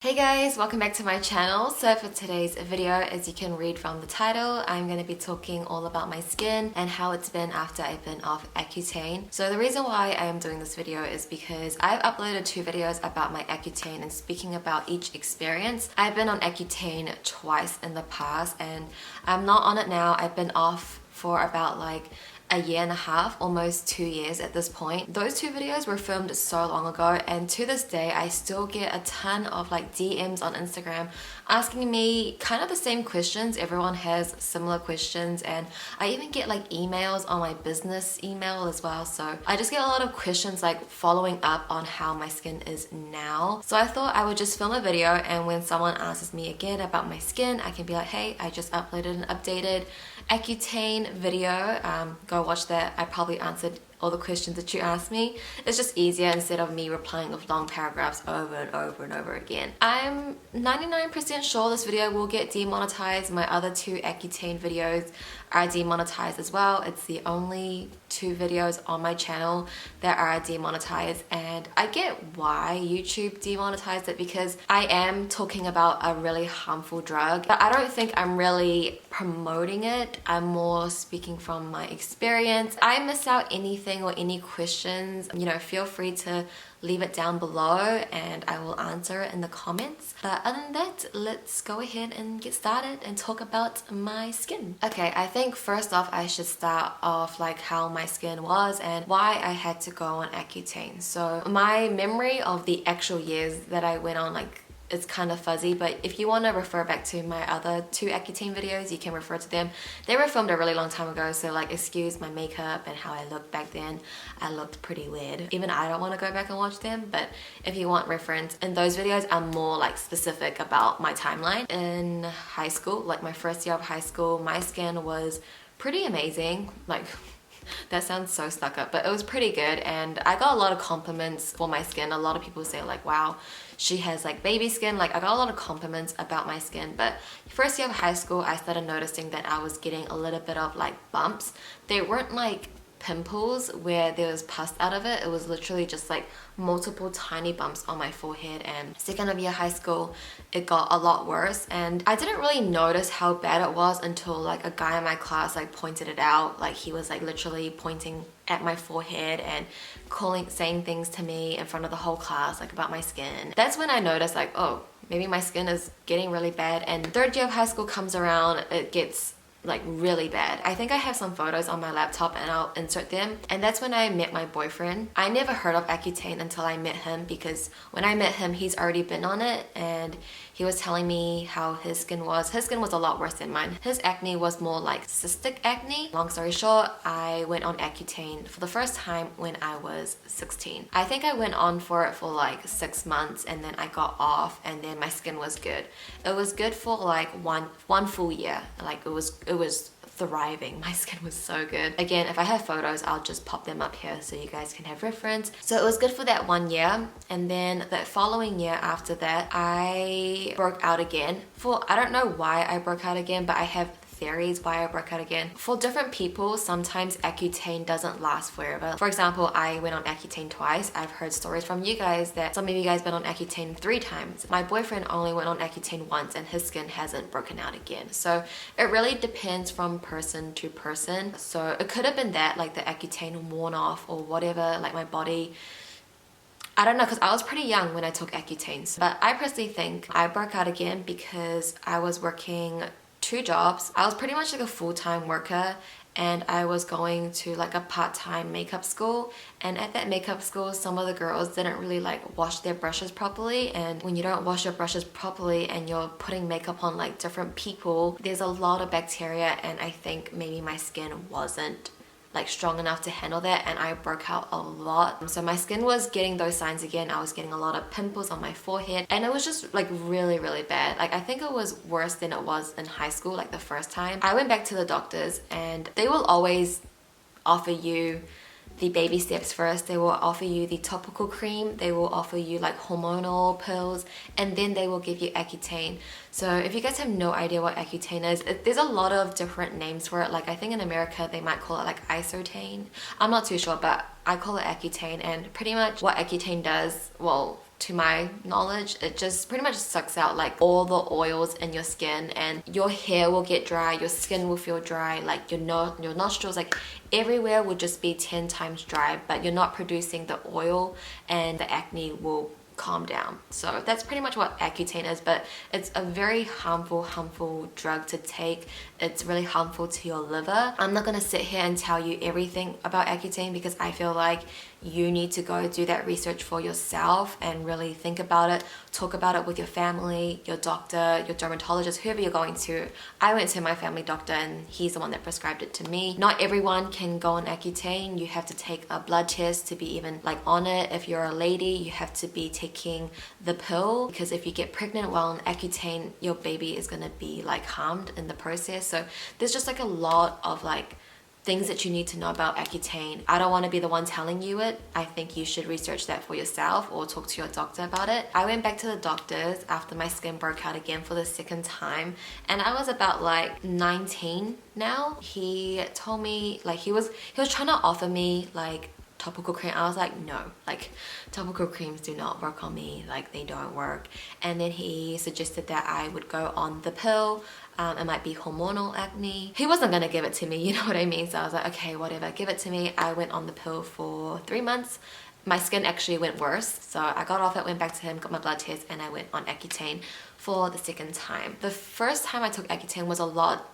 Hey guys, welcome back to my channel. So for today's video, as you can read from the title, I'm going to be talking all about my skin and how it's been after I've been off Accutane. So the reason why I am doing this video is because I've uploaded 2 videos about my Accutane and speaking about each experience. I've been on Accutane twice in the past and I'm not on it now. I've been off for about like a year and a half, almost 2 years at this point. Those 2 videos were filmed so long ago, and to this day I still get a ton of like DMs on Instagram asking me kind of the same questions. Everyone has similar questions, and I even get like emails on my business email as well. So I just get a lot of questions like following up on how my skin is now. So I thought I would just film a video, and when someone asks me again about my skin, I can be like, hey, I just uploaded an updated Accutane video. Go watch that. I probably answered all the questions that you asked me. It's just easier instead of me replying with long paragraphs over and over and over again. I'm 99% sure this video will get demonetized. My other 2 Accutane videos are demonetized as well. It's the only 2 videos on my channel that are demonetized, and I get why YouTube demonetized it because I am talking about a really harmful drug, but I don't think I'm really promoting it. I'm more speaking from my experience. I miss out anything or any questions, feel free to leave it down below and I will answer it in the comments. But other than that, let's go ahead and get started and talk about my skin. Okay, I think first off I should start off like how my skin was and why I had to go on Accutane. So my memory of the actual years that I went on, like, it's kind of fuzzy, but if you want to refer back to my other 2 Accutane videos, you can refer to them. They were filmed a really long time ago, so like excuse my makeup and how I looked back then. I looked pretty weird. Even I don't want to go back and watch them, but if you want reference, and those videos are more like specific about my timeline. In high school, like my first year of high school, my skin was pretty amazing. Like, that sounds so stuck up, but it was pretty good, and I got a lot of compliments for my skin. A lot of people say like, wow, she has like baby skin. Like, I got a lot of compliments about my skin. But first year of high school, I started noticing that I was getting a little bit of like bumps. They weren't like pimples where there was pus out of it. It was literally just like multiple tiny bumps on my forehead. And second of year high school, it got a lot worse, and I didn't really notice how bad it was until like a guy in my class like pointed it out. Like, he was like literally pointing at my forehead and saying things to me in front of the whole class like about my skin. That's when I noticed like, oh, maybe my skin is getting really bad. And third year of high school comes around, it gets like really bad. I think I have some photos on my laptop and I'll insert them. And that's when I met my boyfriend. I never heard of Accutane until I met him, because when I met him, he's already been on it, and he was telling me how his skin was. His skin was a lot worse than mine. His acne was more like cystic acne. Long story short, I went on Accutane for the first time when I was 16. I think I went on for it for like 6 months, and then I got off, and then my skin was good. It was good for like one full year. Like, it was thriving. My skin was so good. Again, if I have photos, I'll just pop them up here so you guys can have reference. So it was good for that 1 year, and then the following year after that, I broke out again. I don't know why I broke out again, but I have theories why I broke out again. For different people, sometimes Accutane doesn't last forever. For example, I went on Accutane twice. I've heard stories from you guys that some of you guys been on Accutane 3 times. My boyfriend only went on Accutane once, and his skin hasn't broken out again. So it really depends from person to person. So it could have been that like the Accutane worn off or whatever, like my body, I don't know, because I was pretty young when I took Accutane. But I personally think I broke out again because I was working 2 jobs. I was pretty much like a full-time worker, and I was going to like a part-time makeup school, and at that makeup school, some of the girls didn't really like wash their brushes properly. And when you don't wash your brushes properly and you're putting makeup on like different people, there's a lot of bacteria, and I think maybe my skin wasn't like strong enough to handle that, and I broke out a lot. So my skin was getting those signs again. I was getting a lot of pimples on my forehead, and it was just like really, really bad. Like, I think it was worse than it was in high school, like the first time. I went back to the doctors, and they will always offer you the baby steps first. They will offer you the topical cream, they will offer you like hormonal pills, and then they will give you Accutane. So if you guys have no idea what Accutane is, there's a lot of different names for it. Like, I think in America they might call it like ACCUTANE. I'm not too sure, but I call it Accutane. And pretty much what Accutane does, well, to my knowledge, it just pretty much sucks out like all the oils in your skin, and your hair will get dry, your skin will feel dry, like your nostrils, like everywhere will just be 10 times dry, but you're not producing the oil, and the acne will calm down. So that's pretty much what Accutane is, but it's a very harmful drug to take. It's really harmful to your liver. I'm not gonna sit here and tell you everything about Accutane because I feel like you need to go do that research for yourself and really think about it, talk about it with your family, your doctor, your dermatologist, whoever you're going to. I went to my family doctor and he's the one that prescribed it to me. Not everyone can go on Accutane. You have to take a blood test to be even like on it. If you're a lady, you have to be taking the pill, because if you get pregnant while on Accutane, your baby is gonna be like harmed in the process. So there's just like a lot of like things that you need to know about Accutane. I don't want to be the one telling you it. I think you should research that for yourself or talk to your doctor about it. I went back to the doctors after my skin broke out again for the second time, and I was about like 19 now. He told me like he was trying to offer me like topical cream. I was like, no, like topical creams do not work on me, like they don't work. And then he suggested that I would go on the pill. It might be hormonal acne. He wasn't gonna give it to me, you know what I mean? So I was like, okay, whatever, give it to me. I went on the pill for 3 months. My skin actually went worse. So I got off it, went back to him, got my blood test, and I went on Accutane for the second time. The first time I took Accutane was a lot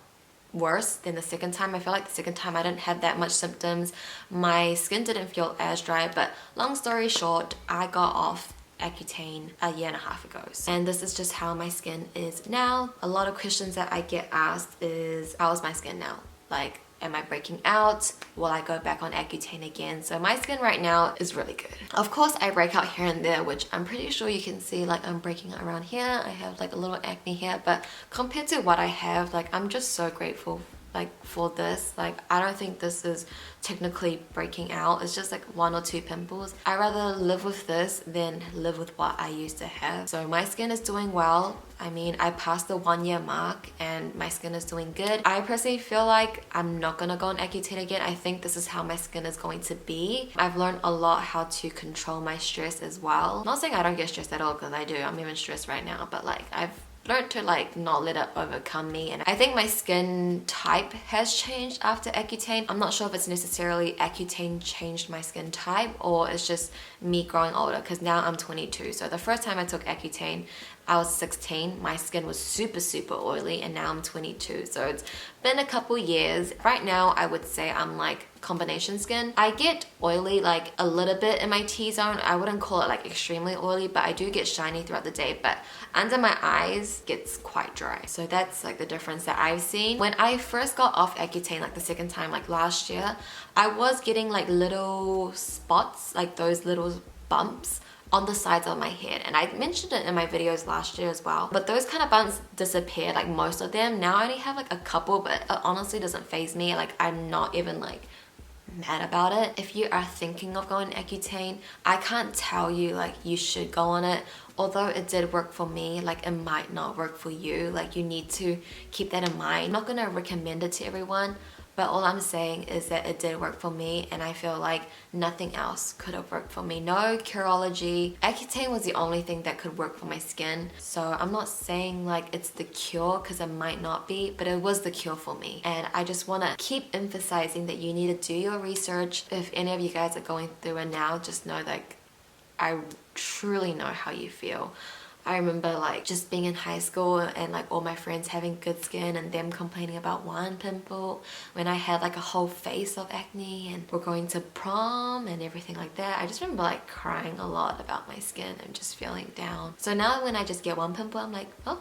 worse than the second time. I feel like the second time I didn't have that much symptoms. My skin didn't feel as dry, but long story short, I got off Accutane a year and a half ago. And this is just how my skin is now. A lot of questions that I get asked is, how is my skin now? Like, am I breaking out? Will I go back on Accutane again? So my skin right now is really good. Of course, I break out here and there, which I'm pretty sure you can see, like I'm breaking out around here. I have like a little acne here, but compared to what I have, like I'm just so grateful like for this. Like I don't think this is technically breaking out. It's just like 1 or 2 pimples. I rather live with this than live with what I used to have. So my skin is doing well. I mean, I passed the 1-year mark and my skin is doing good. I personally feel like I'm not gonna go on Accutane again. I think this is how my skin is going to be. I've learned a lot how to control my stress as well. I'm not saying I don't get stressed at all, because I do. I'm even stressed right now, but like I've learned to like not let it overcome me. And I think my skin type has changed after Accutane. I'm not sure if it's necessarily Accutane changed my skin type or it's just me growing older, because now I'm 22. So the first time I took Accutane, I was 16. My skin was super oily, and now I'm 22. So it's been a couple years. Right now, I would say I'm like combination skin. I get oily like a little bit in my T-zone. I wouldn't call it like extremely oily, but I do get shiny throughout the day. But under my eyes gets quite dry. So that's like the difference that I've seen. When I first got off Accutane, like the second time, like last year, I was getting like little spots, like those little bumps on the sides of my head, and I mentioned it in my videos last year as well, but those kind of bumps disappeared, like most of them. Now I only have like a couple, but it honestly doesn't faze me. Like I'm not even like mad about it. If you are thinking of going Accutane, I can't tell you like you should go on it. Although it did work for me, like it might not work for you. Like you need to keep that in mind. I'm not gonna recommend it to everyone, but all I'm saying is that it did work for me, and I feel like nothing else could have worked for me. No Curology. Accutane was the only thing that could work for my skin. So I'm not saying like it's the cure, because it might not be, but it was the cure for me. And I just want to keep emphasizing that you need to do your research. If any of you guys are going through it now, just know that I truly know how you feel. I remember like just being in high school and like all my friends having good skin and them complaining about one pimple when I had like a whole face of acne, and we're going to prom and everything like that. I just remember like crying a lot about my skin and just feeling down. So now when I just get one pimple, I'm like, oh,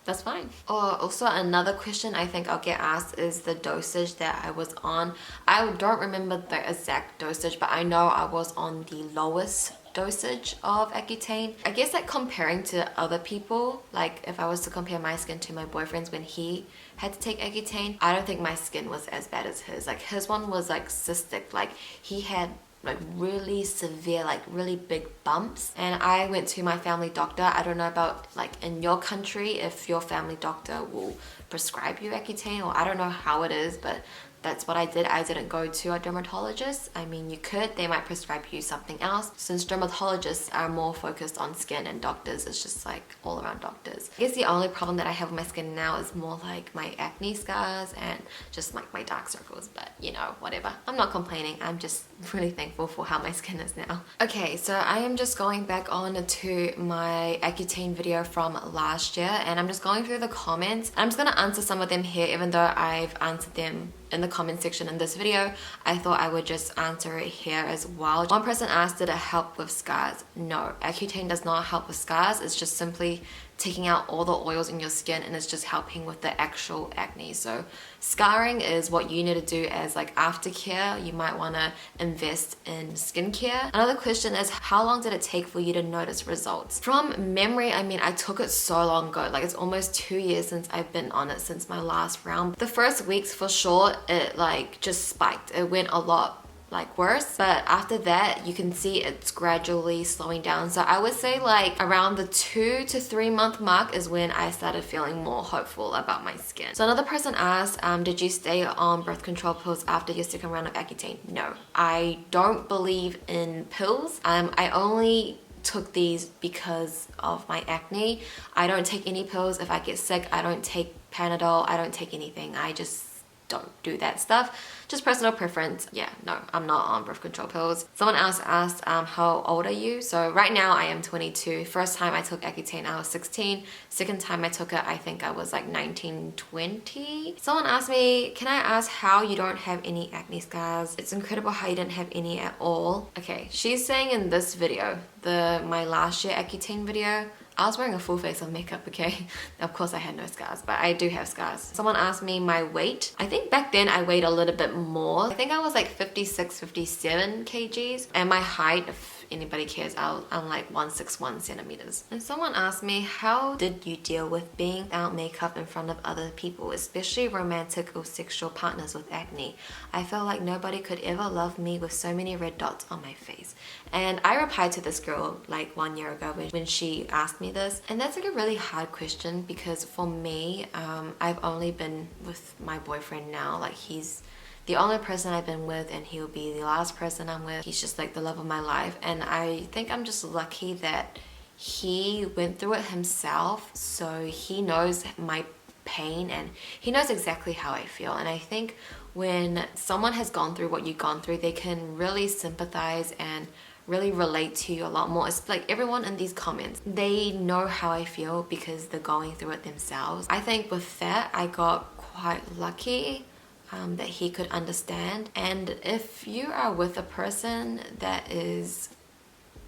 that's fine. Or also another question I think I'll get asked is the dosage that I was on. I don't remember the exact dosage, but I know I was on the lowest dosage of Accutane. I guess like comparing to other people, like if I was to compare my skin to my boyfriend's when he had to take Accutane, I don't think my skin was as bad as his. Like his one was like cystic, like he had like really severe, like really big bumps. And I went to my family doctor. I don't know about like in your country if your family doctor will prescribe you Accutane, or I don't know how it is, but that's what I did. I didn't go to a dermatologist. I mean, you could, they might prescribe you something else, since dermatologists are more focused on skin and doctors it's just like all around doctors. I guess the only problem that I have with my skin now is more like my acne scars and just like my dark circles, but you know, whatever. I'm not complaining. I'm just really thankful for how my skin is now. Okay, so I am just going back on to my Accutane video from last year, and I'm just going through the comments. I'm just gonna answer some of them here, even though I've answered them in the comment section in this video. I thought I would just answer it here as well. One person asked, did it help with scars? No, Accutane does not help with scars. It's just simply taking out all the oils in your skin, and it's just helping with the actual acne. So scarring is what you need to do as like aftercare. You might want to invest in skincare. Another question is, how long did it take for you to notice results? From memory, I mean, I took it so long ago, like it's almost 2 years since I've been on it, since my last round. The first weeks for sure, it like just spiked. It went a lot like worse, but after that you can see it's gradually slowing down. So I would say like around the 2 to 3 month mark is when I started feeling more hopeful about my skin. So another person asked, did you stay on birth control pills after your second round of Accutane? No, I don't believe in pills. I only took these because of my acne. I don't take any pills. If I get sick, I don't take Panadol. I don't take anything. I just don't do that stuff. Just personal preference. Yeah, no, I'm not on birth control pills. Someone else asked, how old are you? So right now I am 22. First time I took Accutane, I was 16. Second time I took it, I think I was like 19, 20. Someone asked me, can I ask how you don't have any acne scars? It's incredible how you didn't have any at all. Okay, she's saying in this video, my last year Accutane video, I was wearing a full face of makeup, okay? Of course I had no scars, but I do have scars. Someone asked me my weight. I think back then I weighed a little bit more. I think I was like 56, 57 kgs. And my height, if anybody cares, I'm like 161 centimeters. And someone asked me, how did you deal with being without makeup in front of other people, especially romantic or sexual partners with acne? I felt like nobody could ever love me with so many red dots on my face. And I replied to this girl like 1 year ago when she asked me this. And that's like a really hard question, because for me, I've only been with my boyfriend now. Like he's the only person I've been with, and he'll be the last person I'm with. He's just like the love of my life. And I think I'm just lucky that he went through it himself. So he knows my pain and he knows exactly how I feel. And I think when someone has gone through what you've gone through, they can really sympathize and really relate to you a lot more. It's like everyone in these comments, they know how I feel because they're going through it themselves. I think with that, I got quite lucky that he could understand. And if you are with a person that is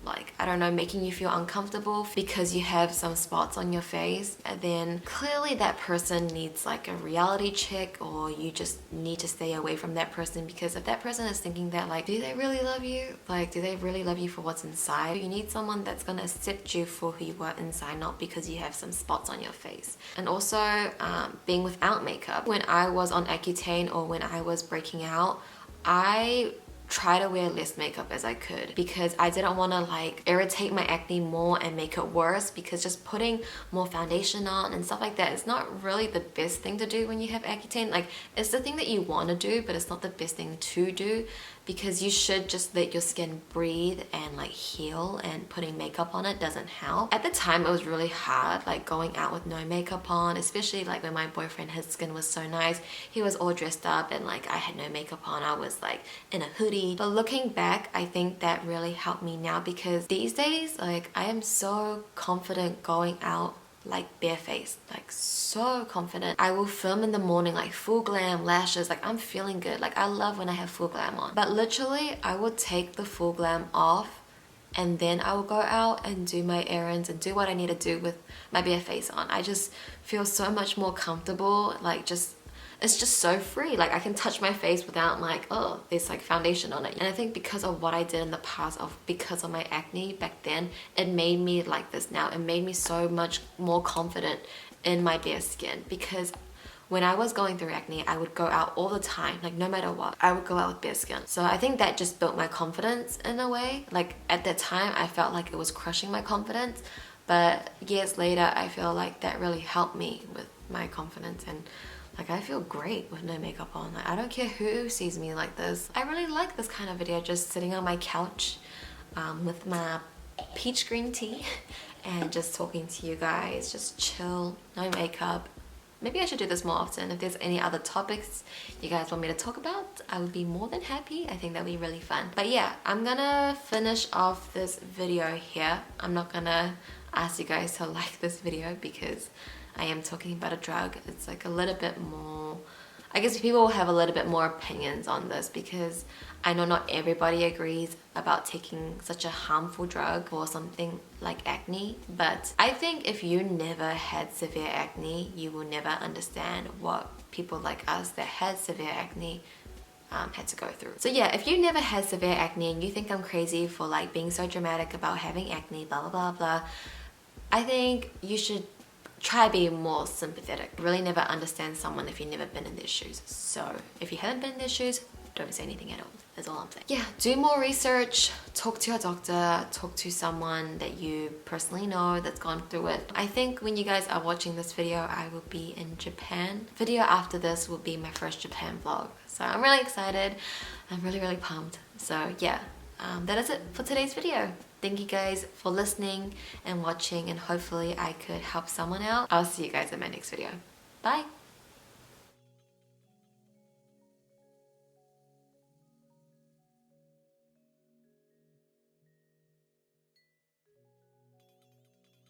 like, I don't know, making you feel uncomfortable because you have some spots on your face, then clearly that person needs like a reality check, or you just need to stay away from that person. Because if that person is thinking that like, do they really love you? Like, do they really love you for what's inside? You need someone that's gonna accept you for who you are inside, not because you have some spots on your face. And also being without makeup. When I was on Accutane or when I was breaking out, I try to wear less makeup as I could, because I didn't want to like irritate my acne more and make it worse, because just putting more foundation on and stuff like that is not really the best thing to do when you have Accutane. Like, it's the thing that you want to do, but it's not the best thing to do, because you should just let your skin breathe and like heal, and putting makeup on it doesn't help. At the time it was really hard, like going out with no makeup on, especially like when my boyfriend, his skin was so nice, he was all dressed up and like I had no makeup on. I was like in a hoodie. But looking back, I think that really helped me now, because these days like I am so confident going out like barefaced, like so confident. I will film in the morning like full glam, lashes, like I'm feeling good. Like I love when I have full glam on, but literally I will take the full glam off and then I will go out and do my errands and do what I need to do with my bare face on. I just feel so much more comfortable, like it's just so free. Like I can touch my face without like, oh, there's like foundation on it. And I think because of what I did in the past, because of my acne back then, it made me like this now. It made me so much more confident in my bare skin, because when I was going through acne, I would go out all the time, like no matter what, I would go out with bare skin. So I think that just built my confidence in a way. Like at that time, I felt like it was crushing my confidence, but years later, I feel like that really helped me with my confidence and Like, I feel great with no makeup on. Like, I don't care who sees me like this. I really like this kind of video, just sitting on my couch with my peach green tea and just talking to you guys, just chill, no makeup. Maybe I should do this more often. If there's any other topics you guys want me to talk about, I would be more than happy. I think that'd be really fun. But yeah, I'm gonna finish off this video here. I'm not gonna ask you guys to like this video because I am talking about a drug. It's like a little bit more, I guess people will have a little bit more opinions on this because I know not everybody agrees about taking such a harmful drug for something like acne, but I think if you never had severe acne, you will never understand what people like us that had severe acne had to go through. So yeah, if you never had severe acne and you think I'm crazy for like being so dramatic about having acne, blah blah blah blah, I think you should try being more sympathetic. Really never understand someone if you've never been in their shoes. So if you haven't been in their shoes, don't say anything at all. That's all I'm saying. Yeah, do more research, talk to your doctor, talk to someone that you personally know that's gone through it. I think when you guys are watching this video, I will be in Japan. Video after this will be my first Japan vlog. So I'm really excited. I'm really pumped. So yeah, that is it for today's video. Thank you guys for listening and watching, and hopefully I could help someone out. I'll see you guys in my next video. Bye!